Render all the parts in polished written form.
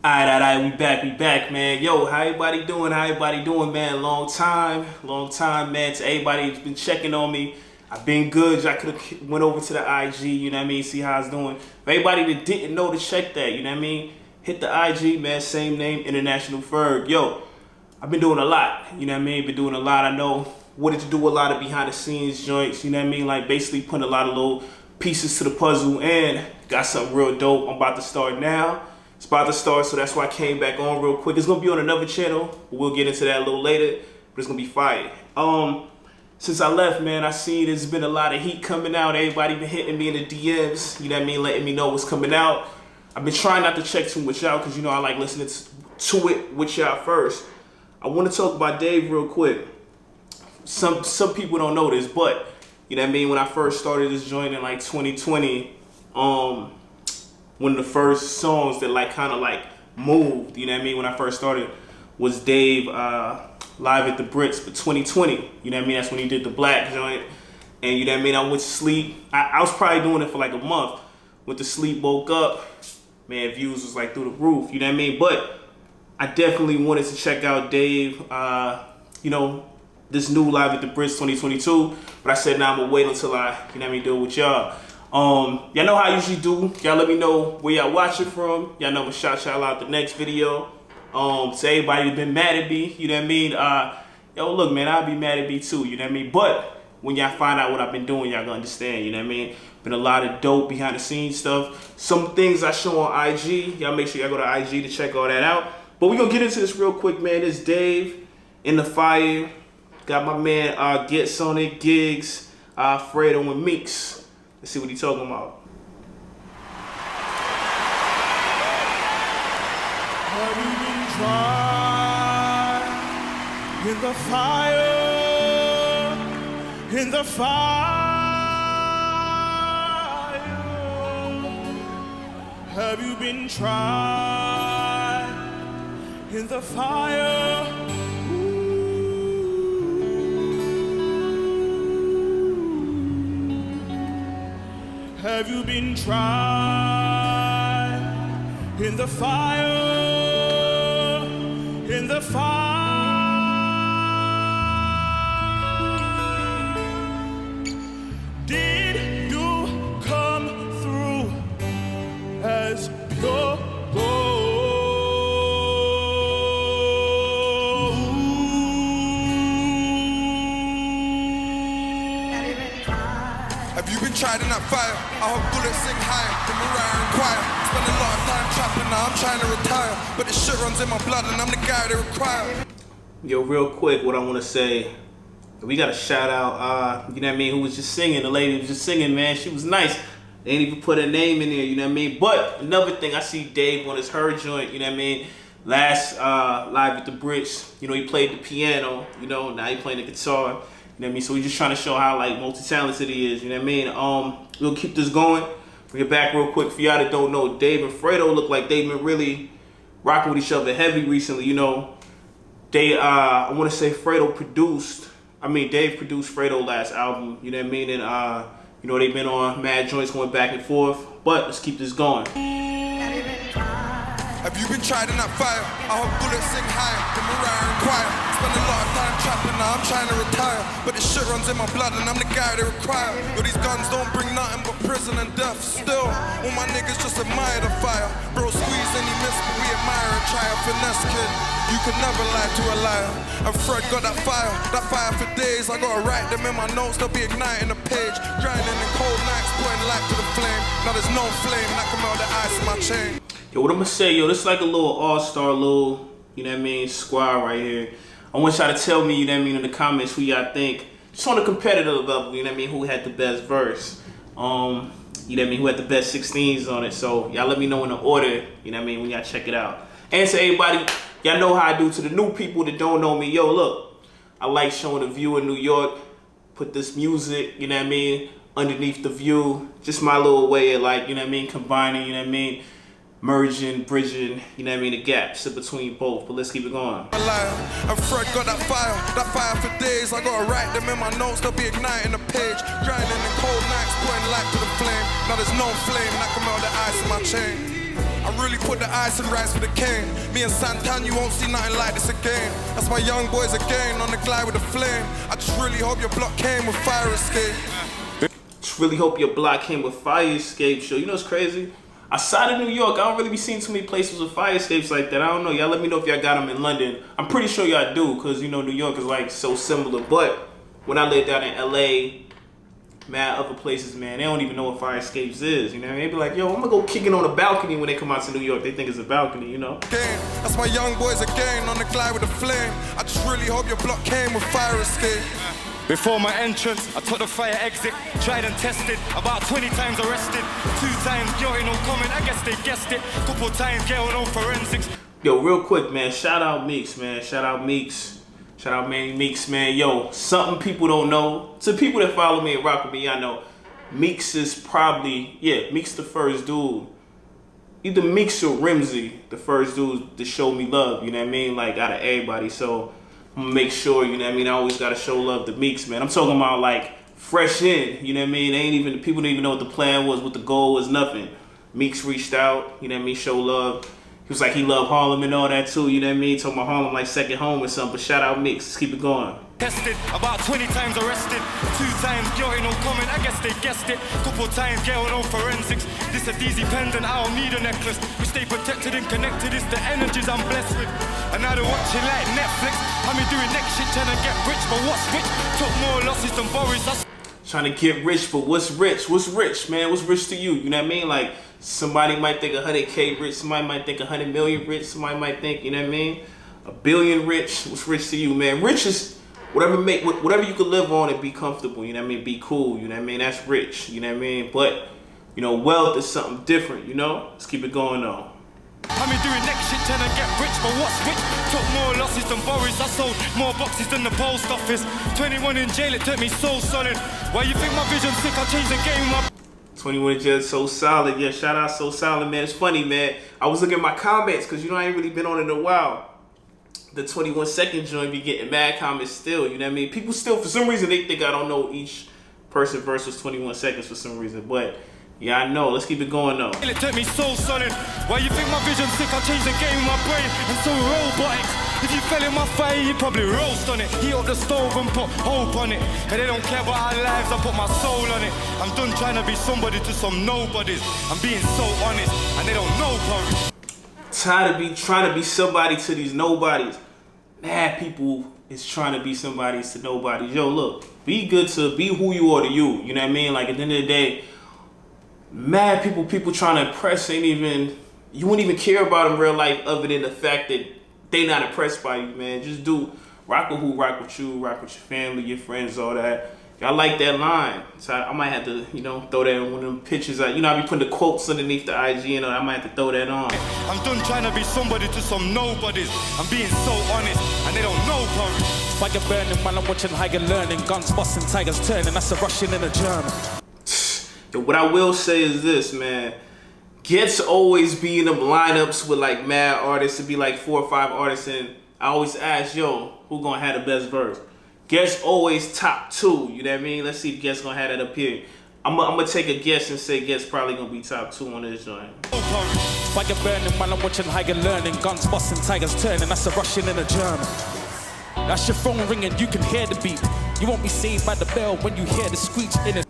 Alright, we back, man. Yo, how everybody doing? Man? Long time, man. To everybody who's been checking on me, I've been good. I could have went over to the IG, you know what I mean, see how I was doing. For everybody that didn't know to check that, you know what I mean, hit the IG, man, same name, International Ferg. Yo, I've been doing a lot, you know what I mean, I know wanted to do a lot of behind the scenes joints, you know what I mean, like basically putting a lot of little pieces to the puzzle and got something real dope. I'm about to start now. It's about to start, so that's why I came back on real quick. It's gonna be on another channel. We'll get into that a little later, but it's gonna be fire. Since I left, man, I see there's been a lot of heat coming out. Everybody been hitting me in the DMs, you know what I mean, letting me know what's coming out. I've been trying not to check too much out because, you know, I like listening to it with y'all first. I want to talk about Dave real quick. Some people don't know this, but, you know what I mean, when I first started this joint in like 2020, one of the first songs that like kind of like moved, you know what I mean, when I first started was Dave Live at the BRITs for 2020. You know what I mean? That's when he did the black joint. And you know what I mean? I went to sleep. I was probably doing it for like a month. Went to sleep, woke up. Man, views was like through the roof. You know what I mean? But I definitely wanted to check out Dave, you know, this new Live at the BRITs 2022. But I said, nah, I'm going to wait until I, you know what I mean, do it with y'all. Y'all know how I usually do. Y'all let me know where y'all watching from. Y'all know I'm gonna shout y'all out the next video. To everybody that been mad at me, you know what I mean? Yo, look, man, I'll be mad at me too, you know what I mean? But when y'all find out what I've been doing, y'all gonna understand, you know what I mean? Been a lot of dope behind the scenes stuff. Some things I show on IG. Y'all make sure y'all go to IG to check all that out. But we gonna get into this real quick, man. This Dave in the fire. Got my man Ghetts on it, Gigs, Fredo and Meekz. Let's see what he's talking about. Have you been tried in the fire, in the fire? Have you been tried in the fire? Have you been tried in the fire, in the fire? Did you come through as pure gold? Have you been tried in that fire? I hope bullets sing higher than Mariah and choir. Spend a lot of time trapping, now I'm trying to retire. But this shit runs in my blood and I'm the guy they require. Yo, real quick, what I want to say, we got to shout out, you know what I mean, who was just singing. The lady was just singing, man. She was nice. They didn't even put her name in there, you know what I mean? But another thing, I see Dave on his Her joint, you know what I mean? Last Live at the BRITs, you know, he played the piano, you know, now he playing the guitar. You know what I mean? So we just trying to show how like multi-talented he is, you know what I mean? We'll keep this going. Bring it back real quick for y'all that don't know. Dave and Fredo look like they've been really rocking with each other heavy recently, you know. They I wanna say Dave produced Fredo last album, you know what I mean? And you know, they've been on mad joints going back and forth. But let's keep this going. Have you been tried in that fire? I hope bullets sing higher than Mariah and choir. Spend a lot of time trapping, now I'm trying to retire. But this shit runs in my blood and I'm the guy they require. Yo, these guns don't bring nothing but prison and death. Still, all my niggas just admire the fire. Bro, squeeze any miss, but we admire and try a finesse, kid. You can never lie to a liar. And Fred got that fire for days. I gotta write them in my notes, they'll be igniting the page. Grinding in cold nights, putting light to the flame. Now there's no flame that can melt the ice in my chain. Yo, what I'm gonna say, yo, this is like a little all-star little, you know what I mean, squad right here. I want y'all to tell me, you know what I mean, in the comments who y'all think, just on a competitive level, you know what I mean, who had the best verse. You know what I mean, who had the best 16s on it. So y'all let me know in the order, you know what I mean, when y'all check it out. And to everybody, y'all know how I do. To the new people that don't know me, yo, look, I like showing the view in New York. Put this music, you know what I mean, underneath the view. Just my little way of like, you know what I mean, combining, you know what I mean, merging, bridging, you know what I mean, the gaps in between both. But let's keep it going. And Fred got that fire for days. I gotta write them in my notes, they'll be igniting the page. Grinding in cold nights, putting light to the flame. Now there's no flame that can melt the ice in my chain. I I really put the ice and rice for the cane. Me and Santan, you won't see nothing like this again. That's my young boys again on the glide with a flame. I just really hope your block came with fire escape. Just really hope your block came with fire escape. Show, you know what's crazy? Outside of New York, I don't really be seeing too many places with fire escapes like that. I don't know. Y'all let me know if y'all got them in London. I'm pretty sure y'all do, because, you know, New York is, like, so similar. But when I lived down in L.A., mad other places, man, they don't even know what fire escapes is, you know what I mean? They be like, yo, I'm gonna go kicking on a balcony when they come out to New York. They think it's a balcony, you know? Again, that's my young boys again on the glide with a flame. I just really hope your block came with fire escape. Before my entrance, I took the fire exit, tried and tested, about 20 times arrested, 2 times guilty, no comment, I guess they guessed it, couple times jail, no forensics. Yo, real quick, man, shout out Meekz, man, shout out Meekz, shout out Meekz, man. Yo, something people don't know, to people that follow me and rock with me, I know, Meekz is probably, Meekz the first dude, either Meekz or Rimsey, the first dude to show me love, you know what I mean, like out of everybody, so I'm gonna make sure, you know what I mean, I always gotta show love to Meekz, man. I'm talking about like fresh in, you know what I mean, people didn't even know what the plan was, what the goal was, nothing. Meekz reached out, you know what I mean, show love. He was like, he loved Harlem and all that too, you know what I mean, talking about Harlem like second home or something, but shout out Meekz, let's keep it going. Tested, about 20 times arrested, 2 times guilty, no comment, I guess they guessed it, couple times jail, no forensics, this a DZ pendant, I don't need a necklace, we stay protected and connected, it's the energies I'm blessed with, and now they're watching like Netflix, I mean doing next shit, trying to get rich, but what's rich, took more losses than Boris, Trying to get rich, but what's rich? What's rich, man? What's rich to you? You know what I mean? Like, somebody might think 100K rich, somebody might think 100 million rich, somebody might think, you know what I mean, a billion rich. What's rich to you, man? Rich is whatever you can live on and be comfortable, you know what I mean? Be cool, you know what I mean? That's rich, you know what I mean? But, you know, wealth is something different, you know? Let's keep it going on. I mean doing next shit, trying to get rich, but what's rich? Took more losses than Boris, I sold more boxes than the post office. 21 in jail, it took me so solid. Why you think my vision's sick? I changed the game. 21 in jail, so solid. Yeah, shout out So Solid, man. It's funny, man. I was looking at my comments, because, you know, I ain't really been on it in a while. The 21 second joint be getting mad comments still, you know what I mean? People still, for some reason, they think I don't know each person versus 21 seconds for some reason, but yeah, I know. Let's keep it going, though. It took me so solid. Why you think my vision's sick? I changed the game with my brain. And so robotic. If you fell in my fire, you probably roast on it. Heat up the stove and put hope on it. And they don't care about our lives, I put my soul on it. I'm done trying to be somebody to some nobodies. I'm being so honest, and they don't know Ferg. Tired of trying to be somebody to these nobodies. Mad people is trying to be somebody to nobodies. Yo, look, be good to be who you are to you. You know what I mean? Like, at the end of the day, mad people trying to impress ain't even, you wouldn't even care about them in real life other than the fact that they not impressed by you, man. Just do rock with who rock with you, rock with your family, your friends, all that. Y'all like that line. So I might have to, you know, throw that in one of them pictures. You know, I be putting the quotes underneath the IG and I might have to throw that on. I'm done trying to be somebody to some nobodies. I'm being so honest, and they don't know Ferg. Fire burning while I'm watching higher learning. Guns busting, tigers turning, that's a Russian and a German. Yo, what I will say is this, man. Ghetts always be in them lineups with like mad artists. To be like 4 or 5 artists, and I always ask, yo, who gonna have the best verse? Ghetts always top 2, you know what I mean? Let's see if Ghetts gonna have that up here. I'm gonna take a guess and say Ghetts probably gonna be top 2 on this joint. Fire burning while I'm watching higher learning. Guns busting, tigers turning, that's a Russian and a German. That's your phone ringing, you can hear the beat. You won't be saved by the bell when you hear the screech in it.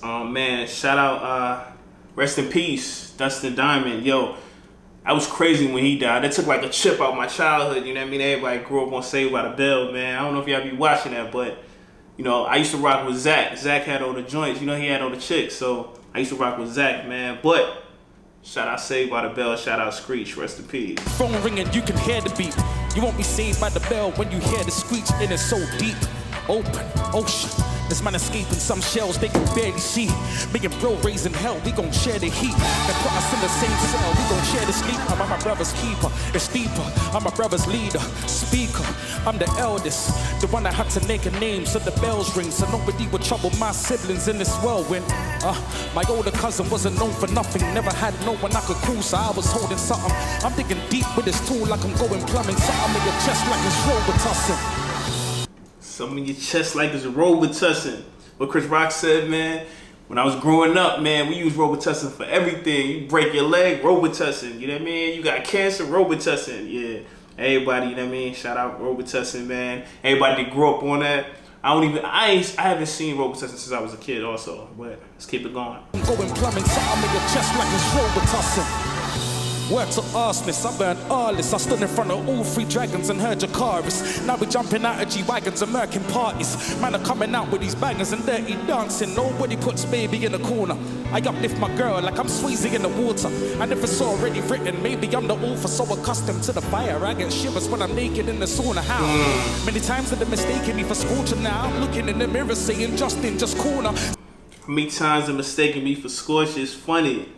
Oh man, shout out, rest in peace, Dustin Diamond. Yo, I was crazy when he died. That took like a chip out my childhood, you know what I mean? Everybody grew up on Saved by the Bell, man. I don't know if y'all be watching that, but, you know, I used to rock with Zach. Zach had all the joints, you know, he had all the chicks, so I used to rock with Zach, man. But, shout out Saved by the Bell, shout out Screech, rest in peace. Phone ringing, you can hear the beat. You won't be saved by the bell when you hear the screech in it so deep. Open, ocean. This man escaping some shells they can barely see. Making bro raising hell, we gon' share the heat. They put us in the same cell, we gon' share the sleep. I'm my brother's keeper, it's deeper. I'm my brother's leader, speaker. I'm the eldest, the one that had to make a name so the bells ring. So nobody would trouble my siblings in this whirlwind. My older cousin wasn't known for nothing. Never had no one I could call, so I was holding something. I'm digging deep with this tool like I'm going plumbing. Something in your chest like it's Robitussin. Something in your chest like it's Robitussin. What Chris Rock said, man, when I was growing up, man, we used Robitussin for everything. You break your leg, Robitussin. You know what I mean? You got cancer, Robitussin. Yeah. Everybody, you know what I mean? Shout out Robitussin, man. Everybody that grew up on that. I haven't seen Robitussin since I was a kid also, but let's keep it going. Going plumbing, so I make a chest like it's Robitussin. Word to arsonists, I burn arlists. I stood in front of all three dragons and heard your chorus. Now we jumping out of G-Wagons and murking parties. Man are coming out with these bangers and dirty dancing. Nobody puts baby in the corner. I uplift my girl like I'm Sweezy in the water. I never saw already written, maybe I'm the author. So accustomed to the fire, I get shivers when I'm naked in the sauna. How? Many times that they're mistaking me for Scorcher. Now I'm looking in the mirror saying Justin, just corner. How many times they're mistaking me for Scorcher? It's funny.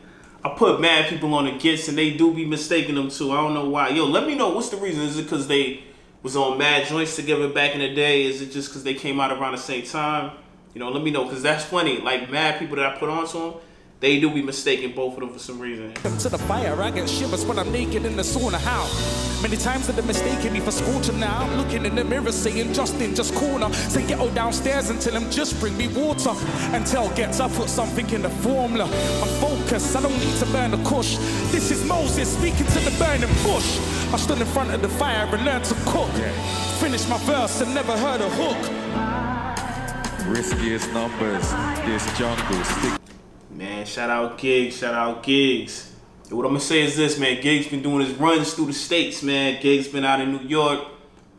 I put mad people on the Ghetts and they do be mistaking them too. I don't know why. Yo, let me know what's the reason. Is it because they was on mad joints together back in the day? Is it just because they came out around the same time? You know, let me know, because that's funny. Like, mad people that I put on to them, they do be mistaking both of them for some reason. To the fire, I get shivers when I'm naked in the sauna. How? Many times that they're mistaking me for Scorcher. Now I'm looking in the mirror saying Justin, just corner. Say ghetto downstairs and tell him just bring me water. And tell Ghetts I put something in the formula. I'm focused, I don't need to burn the kush. This is Moses speaking to the burning bush. I stood in front of the fire and learned to cook. Finished my verse and never heard a hook. Riskiest numbers, this jungle stick. Man, shout out Giggs, shout out Giggs. And what I'm gonna say is this, man. Giggs been doing his runs through the states, man. Giggs been out in New York.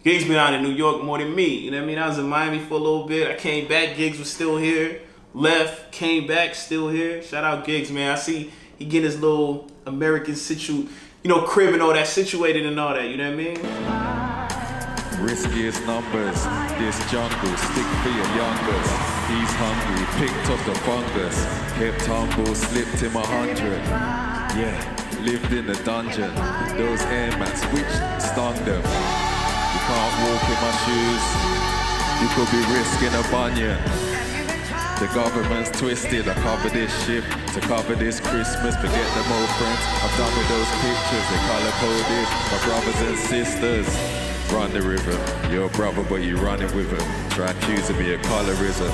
Giggs been out in New York more than me. You know what I mean? I was in Miami for a little bit. I came back, Giggs was still here. Left, came back, still here. Shout out Giggs, man. I see he getting his little American crib and all that situated and all that. You know what I mean? Riskiest numbers, this jungle stick for your youngers. He's hungry, picked up the fungus. Kept humble, slipped him 100. Yeah, lived in the dungeon. Those air mats, which stung them. You can't walk in my shoes. You could be risking a bunion. The government's twisted. I cover this ship to cover this Christmas. Forget them old friends. I'm done with those pictures. They color coded. My brothers and sisters. Run the river. You're a brother, but you running with him. Try accusing me of colorism.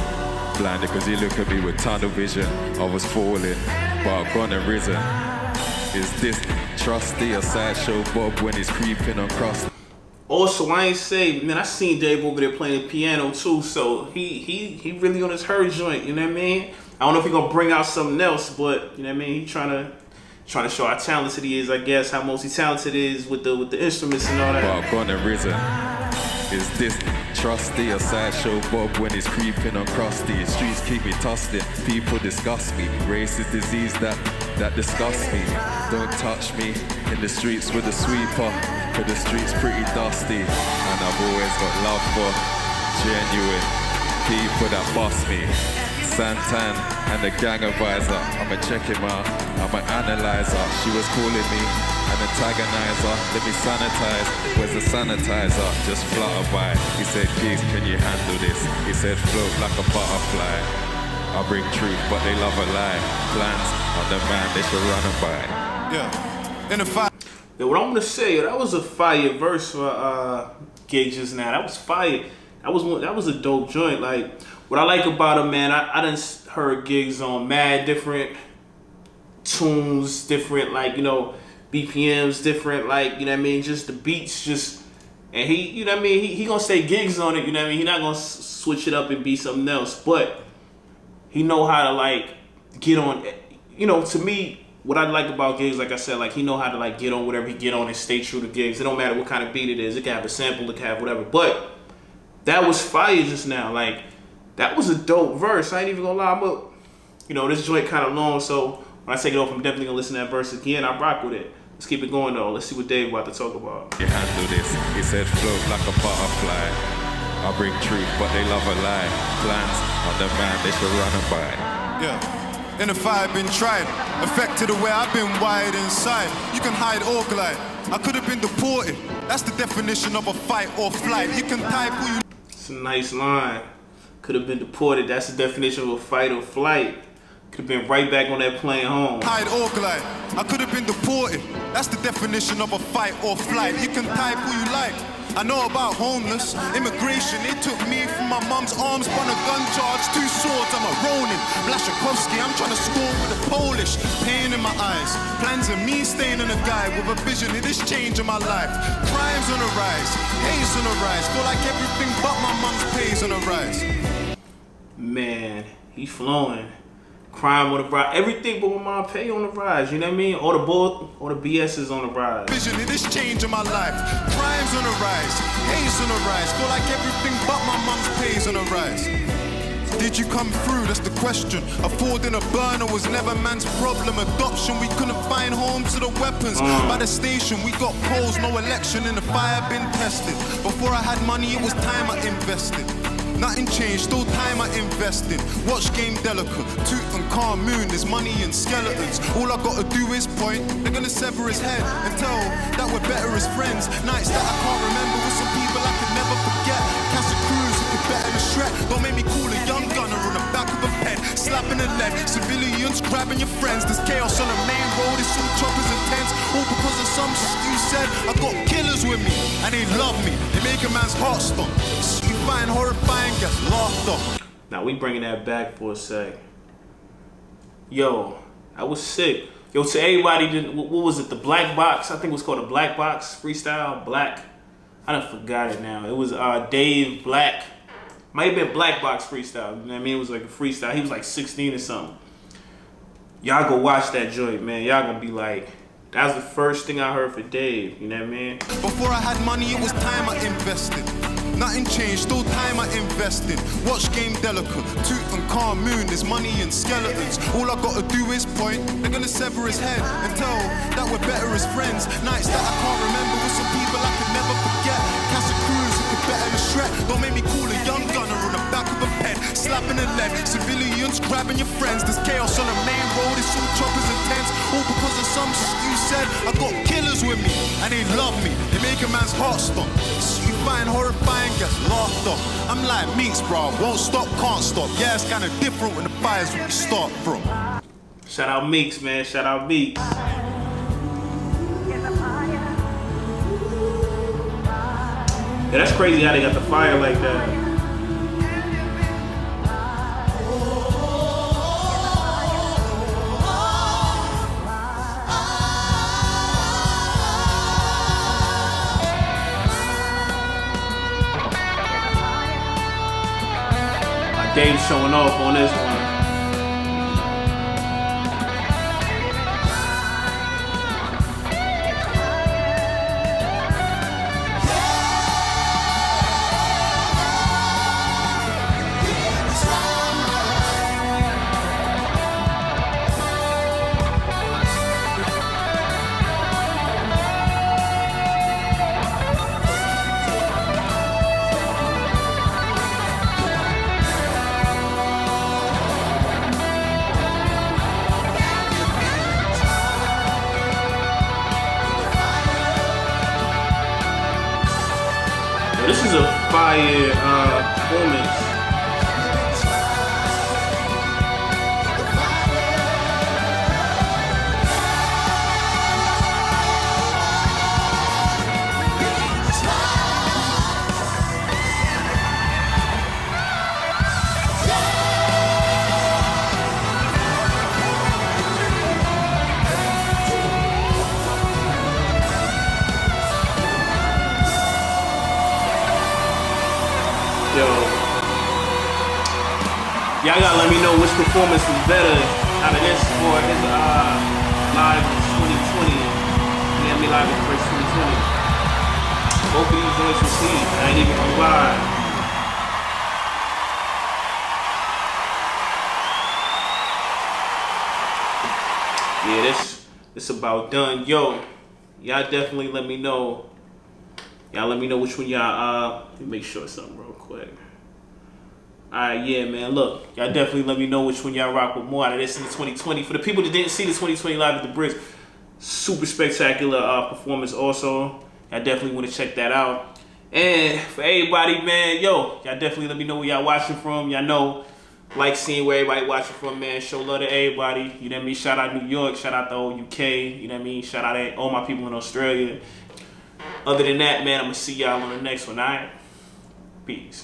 Blinded because you look at me with tunnel vision. I was falling, but I've gone and risen. Is this trusty or sideshow Bob when he's creeping on crust? Also, I ain't say, man, I seen Dave over there playing the piano too, so he really on his her joint, you know what I mean? I don't know if he gonna bring out something else, but you know what I mean? He trying to show how talented he is, I guess, how multi-talented he is with the instruments and all that. But I've gone and risen. Is this trusty or sideshow Bob when he's creeping on crusty? Streets keep me tussling, people disgust me. Race is disease that disgusts me. Don't touch me in the streets with a sweeper, for the streets pretty dusty. And I've always got love for genuine people that bust me. Santan and the gang advisor, I'ma check him out, I'm an analyzer. She was calling me an antagonizer, let me sanitize, where's the sanitizer? Just flutter by, he said, Giggs, can you handle this? He said, float like a butterfly. I bring truth, but they love a lie. Plans on the man, they should run and buy. Yeah, in the fire. Yeah, what I'm gonna say, that was a fire verse for Giggs just now. That was fire. That was a dope joint. Like, what I like about him, man, I done heard Giggs on mad different tunes, different, like, you know, BPMs, different, like, you know what I mean, just the beats, just, and he, you know what I mean, he gonna say Giggs on it, you know what I mean, he not gonna switch it up and be something else, but he know how to, like, get on, you know, to me, what I like about Giggs, like I said, like, he know how to, like, get on whatever he get on and stay true to Giggs. It don't matter what kind of beat it is, it can have a sample, it can have whatever, but that was fire just now, like, that was a dope verse. I ain't even gonna lie, you know, this joint kind of long, so when I take it off, I'm definitely gonna listen to that verse again. I rock with it. Let's keep it going though. Let's see what Dave about to talk about. You handle this, he said, float like a butterfly. I bring truth, but they love a lie. Plans on the man, they should run and buy. Yeah, in the fire been tried, affected the way I've been wired inside. You can hide or glide. I could have been deported. That's the definition of a fight or flight. You can type who you. It's a nice line. Could have been deported. That's the definition of a fight or flight. Could have been right back on that plane home. Hide or glide. I could have been deported. That's the definition of a fight or flight. You can type who you like. I know about homeless, immigration, they took me from my mum's arms, spun a gun charge, 2 swords, I'm a Ronin. Blashakovsky, I'm trying to score with a Polish, pain in my eyes. Plans of me staying in a guy with a vision of this change in my life. Crimes on the rise, haze on the rise, feel like everything but my mum's pay's on the rise. Man, he's flowing. Crime on the rise. Everything but my mom pay on the rise. You know what I mean? All the BS is on the rise. Vision of this change in my life. Crimes on the rise, haze on the rise, feel like everything but my mum's pay's on the rise. Did you come through? That's the question. Affording a burner was never man's problem. Adoption, we couldn't find homes to the weapons. By the station, we got polls, no election, and the fire been tested. Before I had money, it was time I invested. Nothing changed, still time I invested. Watch game delicate, Tutankhamun, moon, there's money and skeletons. All I gotta do is point, they're gonna sever his head and tell that we're better as friends. Nights that I can't remember with some people I could never forget. Casa Cruz, you could better than Shrek. Don't make me call a young gunner on the back of a pen, slapping a leg. Civilians grabbing your friends, there's chaos on the main road, it's all choppers and tents. All because of some shit you said. I got killers with me, and they love me. They make a man's heart stop. You find horrifying, get laughed off. Now we bringing that back for a sec. Yo, I was sick. Yo, to everybody, what was it? The Black Box? I think it was called the Black Box Freestyle. Black. I done forgot it now. It was Dave Black. Might have been Black Box Freestyle. You know what I mean? It was like a freestyle. He was like 16 or something. Y'all go watch that joint, man. Y'all gonna be like, that was the first thing I heard for Dave. You know what I mean? Before I had money, it was time I invested. Nothing changed, still time I invested. Watch game delicate, Tutankhamun, moon, there's money and skeletons. All I gotta do is point, they're gonna sever his head and tell that we're better as friends. Nights that I can't remember with some people I could never forget. Casa Cruz, you could better than Shrek. Don't make me call a young gunner on the back of a pen, slapping a leg. Civilians grabbing your friends, there's chaos on the main road, it's all choppers and tents. All because of some shit you said. I got killers with me, and they love me. They make a man's heart stop. You find horrifying, get laughed off. I'm like Meekz, bro, won't stop, can't stop. Yeah, it's kinda different when the fire's where we start from. Shout out Meekz, man. Shout out Meekz. Yeah, that's crazy how they got the fire like that. Dave's showing off on this one. This is a fire performance. Yo, y'all gotta let me know which performance was better out of this for his live 2020. He had me live in first 2020. Both of these joints were seen. I ain't even gonna lie. Yeah, this about done. Yo, y'all definitely let me know. Y'all let me know which one y'all, let me make sure something real quick. Alright, yeah, man, look. Y'all definitely let me know which one y'all rock with more out of this in the 2020. For the people that didn't see the 2020 Live at the BRITs, super spectacular performance also. Y'all definitely want to check that out. And for everybody, man, yo, y'all definitely let me know where y'all watching from. Y'all know, like seeing where everybody watching from, man. Show love to everybody. You know what I mean? Shout out New York. Shout out the whole UK. You know what I mean? Shout out to all my people in Australia. Other than that, man, I'm gonna see y'all on the next one. All right, peace.